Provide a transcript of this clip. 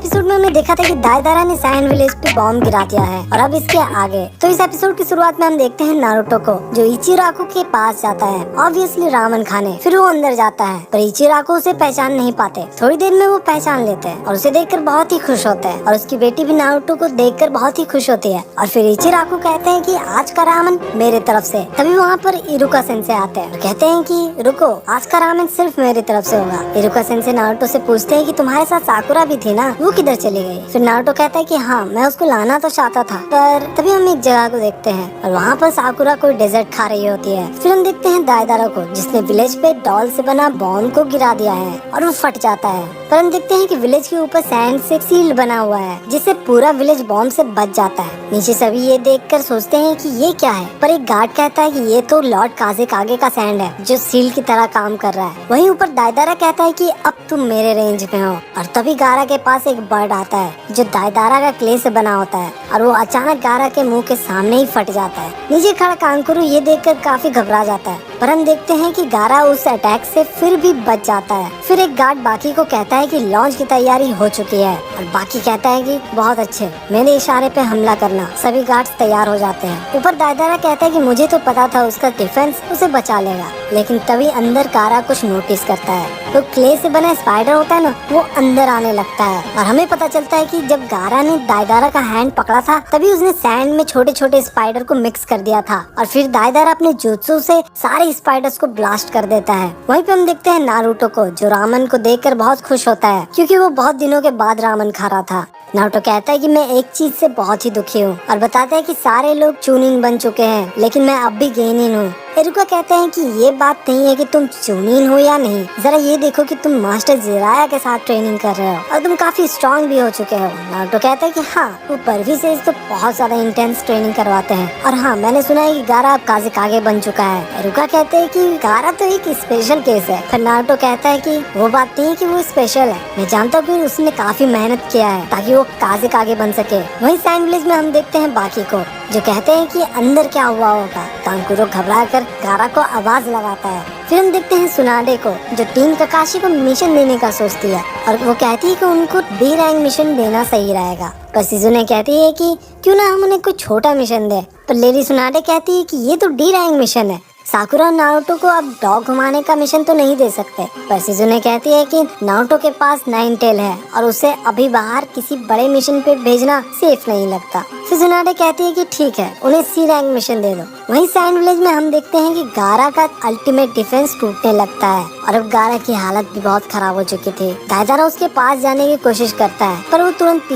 Episode में हमने देखा था कि दाइदारा ने सैंड विलेज पे बॉम्ब गिरा दिया है और अब इसके आगे। तो इस एपिसोड की शुरुआत में हम देखते हैं नारुतो को जो इचिराको के पास जाता है, ऑब्वियसली रामन खाने। फिर वो अंदर जाता है पर इचिराको उसे पहचान नहीं पाते। थोड़ी देर में वो पहचान लेते हैं और उसे देखकर बहुत ही खुश होते हैं और उसकी बेटी भी नारुतो को देखकर बहुत ही खुश होती है। और फिर इचिराको कहते हैं कि आज का रामन मेरे तरफ से। तभी वहाँ पर इरुका सेंसे आते हैं और कहते हैं कि रुको, आज का रामन सिर्फ मेरी तरफ से होगा। इरुका सेंसे नारुतो से पूछते हैं कि तुम्हारे साथ साकुरा भी थी ना, वो किधर चली गई? फिर नारुतो कहता है कि हाँ, मैं उसको लाना तो चाहता था, पर तभी हम एक जगह को देखते हैं और वहाँ पर साकुरा कोई डेजर्ट खा रही होती है। फिर हम देखते हैं दाइदारा को जिसने विलेज पे डॉल से बना बॉम्ब को गिरा दिया है और वो फट जाता है। पर हम देखते हैं कि विलेज के ऊपर सैंड से सील बना हुआ है जिससे पूरा विलेज बॉम्ब से बच जाता है। नीचे सभी ये देखकर सोचते हैं कि ये क्या है, पर एक गार्ड कहता है कि ये तो लॉर्ड काज़ेकागे का सैंड है जो सील की तरह काम कर रहा है। वहीं ऊपर दाइदारा कहता है कि अब तुम मेरे रेंज में हो। और तभी गारा के पास एक बर्ड आता है जो दाइदारा का क्ले से बना होता है और वो अचानक गारा के मुंह के सामने ही फट जाता है। नीचे खड़ा कांकुरु ये देखकर काफी घबरा जाता है, पर हम देखते हैं कि गारा उस अटैक से फिर भी बच जाता है। फिर एक गार्ड बाकी को कहता है कि लॉन्च की तैयारी हो चुकी है और बाकी कहता है कि बहुत अच्छे, मेरे इशारे पे हमला करना। सभी गार्ड्स तैयार हो जाते हैं। ऊपर दाइदारा कहता है कि मुझे तो पता था उसका डिफेंस उसे बचा लेगा, लेकिन तभी अंदर गारा कुछ नोटिस करता है। तो क्ले से बना स्पाइडर होता है ना, वो अंदर आने लगता है और हमें पता चलता है कि जब गारा ने दाइदारा का हैंड पकड़ा था तभी उसने सैंड में छोटे छोटे स्पाइडर को मिक्स कर दिया था और फिर दाइदारा अपने जुत्सु से सारे स्पाइडर्स को ब्लास्ट कर देता है। वहीं पे हम देखते हैं नारुतो को जो रामन को देखकर बहुत खुश होता है क्योंकि वो बहुत दिनों के बाद रामन खा रहा था। नारुतो कहता है कि मैं एक चीज से बहुत ही दुखी हूँ और बताता है कि सारे लोग चूनिन बन चुके हैं लेकिन मैं अब भी गेनिन हूँ। इरुका कहते हैं कि ये बात नहीं है कि तुम चूनिन हो या नहीं, जरा ये देखो कि तुम मास्टर जिराया के साथ ट्रेनिंग कर रहे हो और तुम काफी स्ट्रांग भी हो चुके हो। नारुतो कहता है कि हाँ, वो बर्फी से तो बहुत ज्यादा इंटेंस ट्रेनिंग करवाते हैं और हाँ, मैंने सुना है कि गारा अब काज़ेकागे बन चुका है। इरुका कहते हैं कि गारा तो एक स्पेशल केस है। फिर नारुतो कहता है कि वो बात नहीं है कि वो स्पेशल है, मैं जानता हूँ कि उसने काफी मेहनत किया है ताकि वो काज़ेकागे बन सके। वहीं सैंड विलेज में हम देखते हैं बाकी को जो कहते हैं कि अंदर क्या हुआ होगा। कांकुरो घबरा कर गारा को आवाज लगाता है। फिर हम देखते हैं सुनाडे को जो टीम ककाशी को मिशन देने का सोचती है और वो कहती है कि उनको डी रैंक मिशन देना सही रहेगा। पर सिजुने कहती है कि क्यों ना हम उन्हें कोई छोटा मिशन दे, पर लेडी सुनाडे कहती है कि ये तो डी रैंक मिशन है, साकुरा और नारुतो को अब डॉग घुमाने का मिशन तो नहीं दे सकते। पर सिजुने कहती है कि नारुतो के पास 9 टेल है और उसे अभी बाहर किसी बड़े मिशन पे भेजना सेफ नहीं लगता। सिजुनाडे कहती है कि ठीक है, उन्हें सी रैंक मिशन दे दो। वहीं सैंड विलेज में हम देखते हैं कि गारा का अल्टीमेट डिफेंस टूटने लगता है और अब गारा की हालत भी बहुत खराब हो चुकी थी। दाइदारा उसके पास जाने की कोशिश करता है पर वो तुरंत